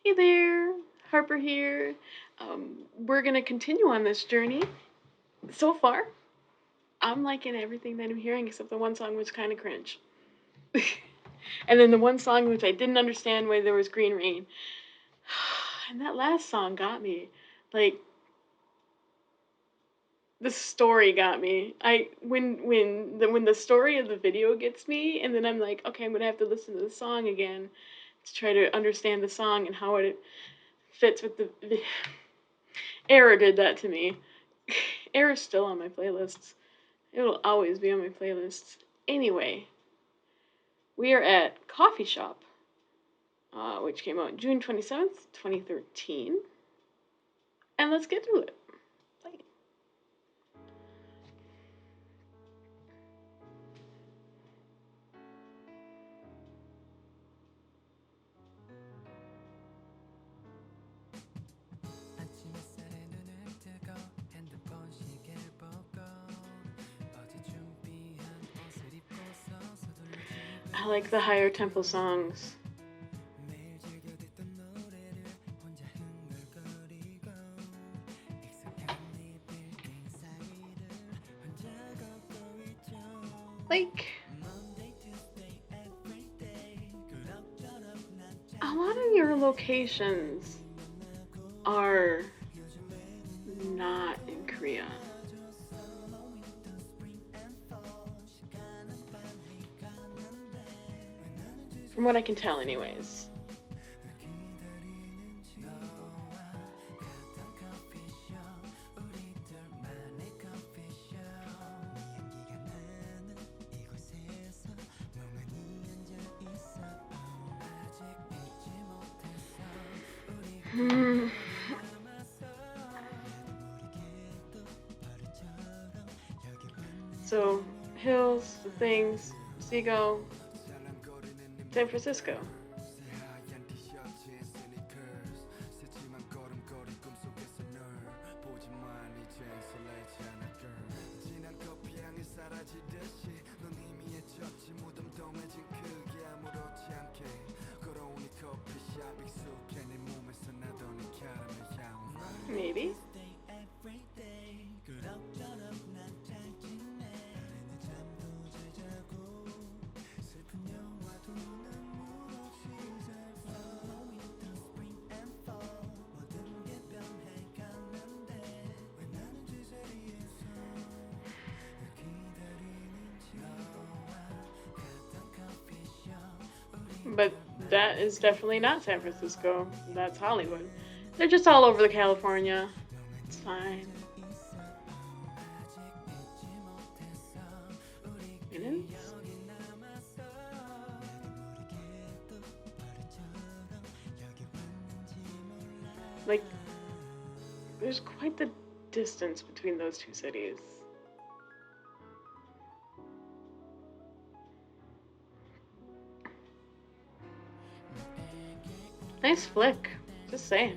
Hey there, Harper here. We're gonna continue on this journey. So far, I'm liking everything that I'm hearing except the one song which kind of cringe. And then the one song which I didn't understand why there was green rain. And that last song got me. Like, the story got me. When the story of the video gets me, and then I'm like, okay, I'm gonna have to listen to the song again to try to understand the song and how it fits with the Error did that to me. Error's still on my playlists. It will always be on my playlists. Anyway, we are at Coffee Shop, which came out June 27th, 2013. And let's get to it. Play. I like the higher tempo songs. Like, a lot of your locations are not in Korea. From what I can tell, anyways. So, hills, the things, seagull, San Francisco. Maybe. But that is definitely not San Francisco. That's Hollywood. They're just all over the California. It's fine. It is. Like, there's quite the distance between those two cities. Nice flick. Just saying.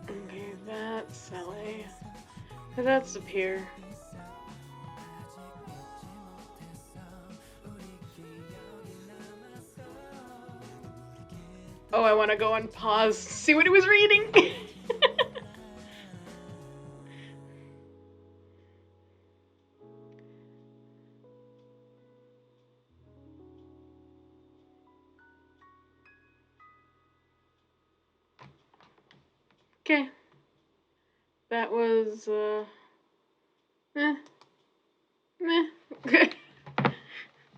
Okay, that's LA. That's the pier. Oh, I want to go and pause, see what he was reading. Okay. That was, eh.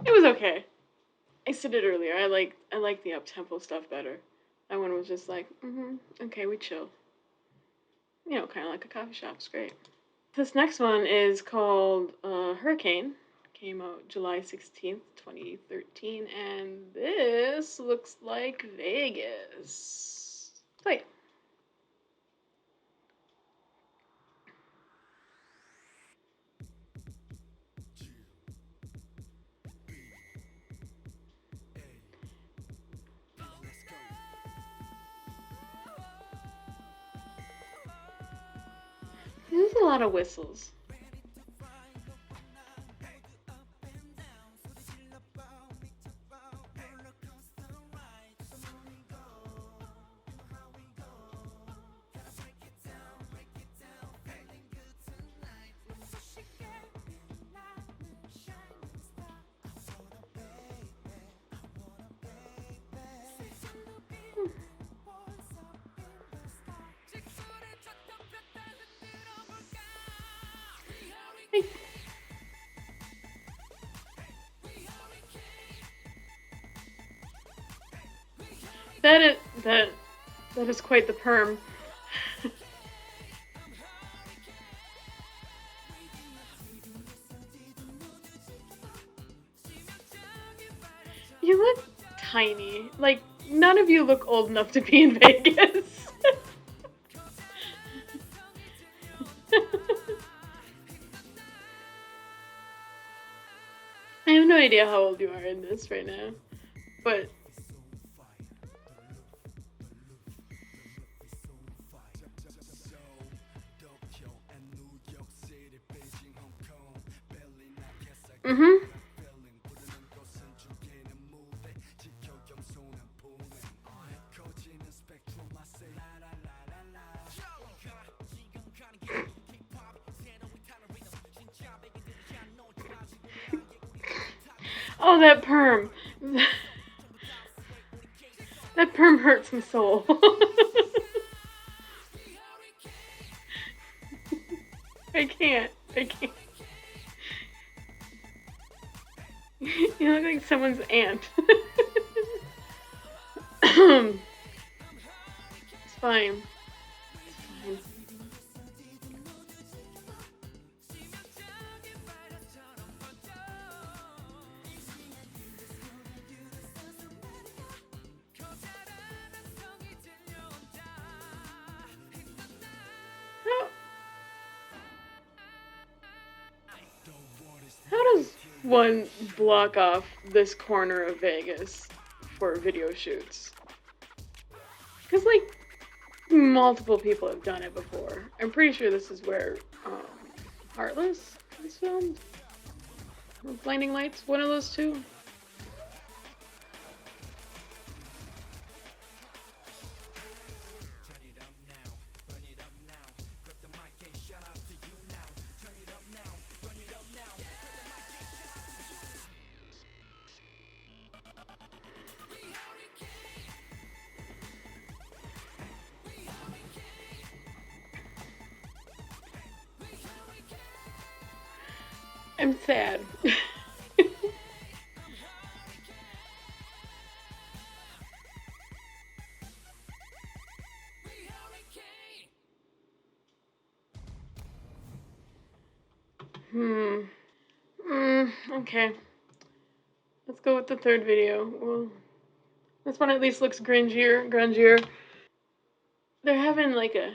It was okay. I said it earlier. I like the up tempo stuff better. That one was just like, okay, we chill. You know, kind of like a coffee shop. It's great. This next one is called Hurricane. Came out July 16th, 2013, and this looks like Vegas. Play. lot of whistles. That is that is quite the perm. You look tiny. Like, none of you look old enough to be in Vegas. I have no idea how old you are in this right now, but mm-hmm. Oh, that perm. That perm hurts my soul. I can't. You look like someone's aunt. It's fine. How does one block off this corner of Vegas for video shoots? Because, like, multiple people have done it before. I'm pretty sure this is where Heartless was filmed. Blinding Lights, one of those two. I'm sad. Okay. Let's go with the third video. Well, this one at least looks grungier. They're having like a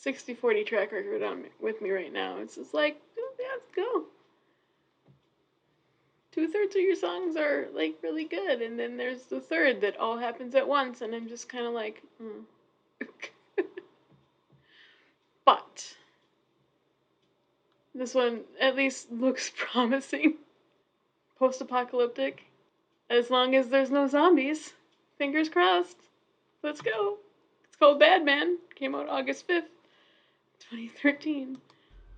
60-40 track record on with me right now. It's just like, yeah, let's go. 2/3 of your songs are like really good, and then there's the third that all happens at once, and I'm just kind of like, But this one at least looks promising. Post-apocalyptic. As long as there's no zombies. Fingers crossed. Let's go. It's called Badman. Came out August 5th, 2013.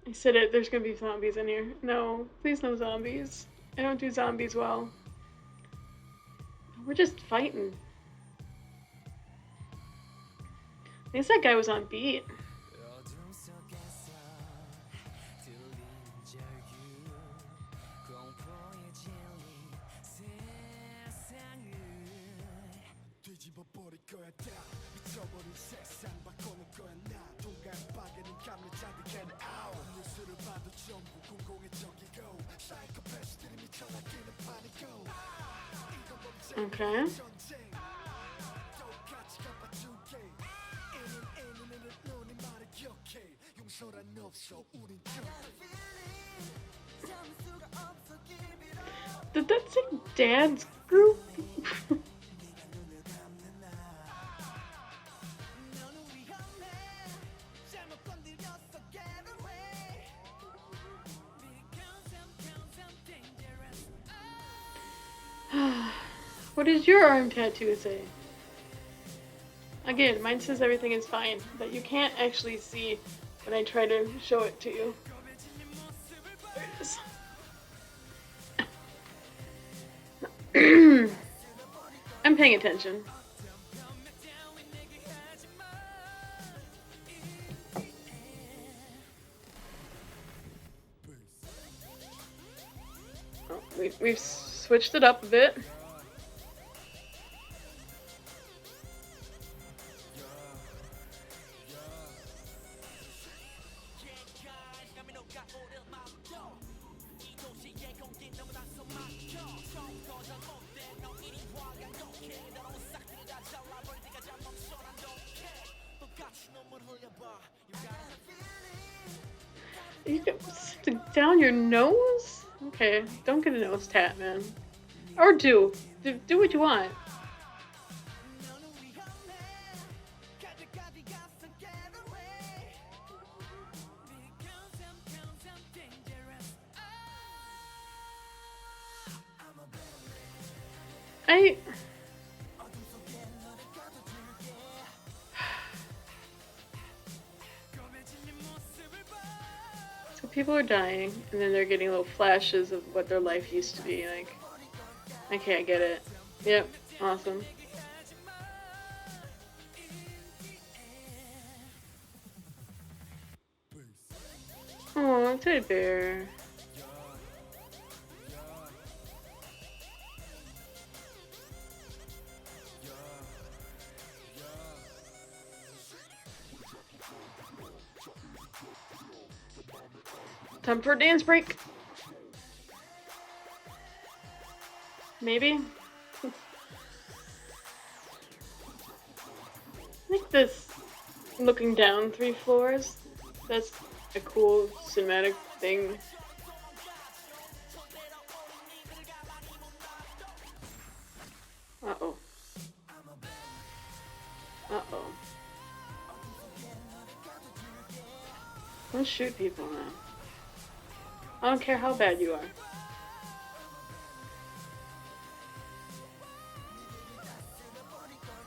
I said it, there's gonna be zombies in here. No, please no zombies. I don't do zombies well. We're just fighting. At least that guy was on beat. Okay. Did that say Dad's group? What does your arm tattoo say? Again, mine says everything is fine, but you can't actually see when I try to show it to you. There it is. I'm paying attention. Oh, we've switched it up a bit. You get down your nose? Okay, don't get a nose tat, man. Or do what you want. So people are dying, and then they're getting little flashes of what their life used to be like. Okay, I get it. Yep, awesome. Oh, teddy bear. Time for a dance break. Maybe? I like this looking down 3 floors. That's a cool cinematic thing. Uh-oh. Uh-oh. Don't shoot people now. I don't care how bad you are.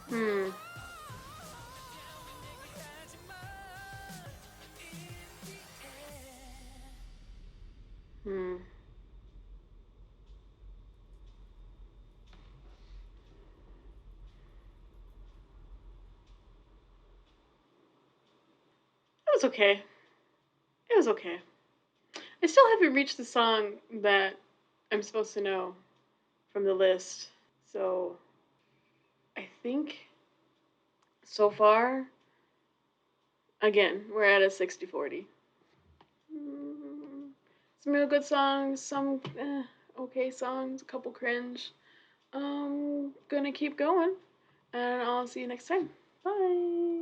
Hmm. Hmm. It was okay. It was okay. I still haven't reached the song that I'm supposed to know from the list. So I think so far, again, we're at a 60-40. Some real good songs, some okay songs, a couple cringe. Gonna keep going, and I'll see you next time. Bye.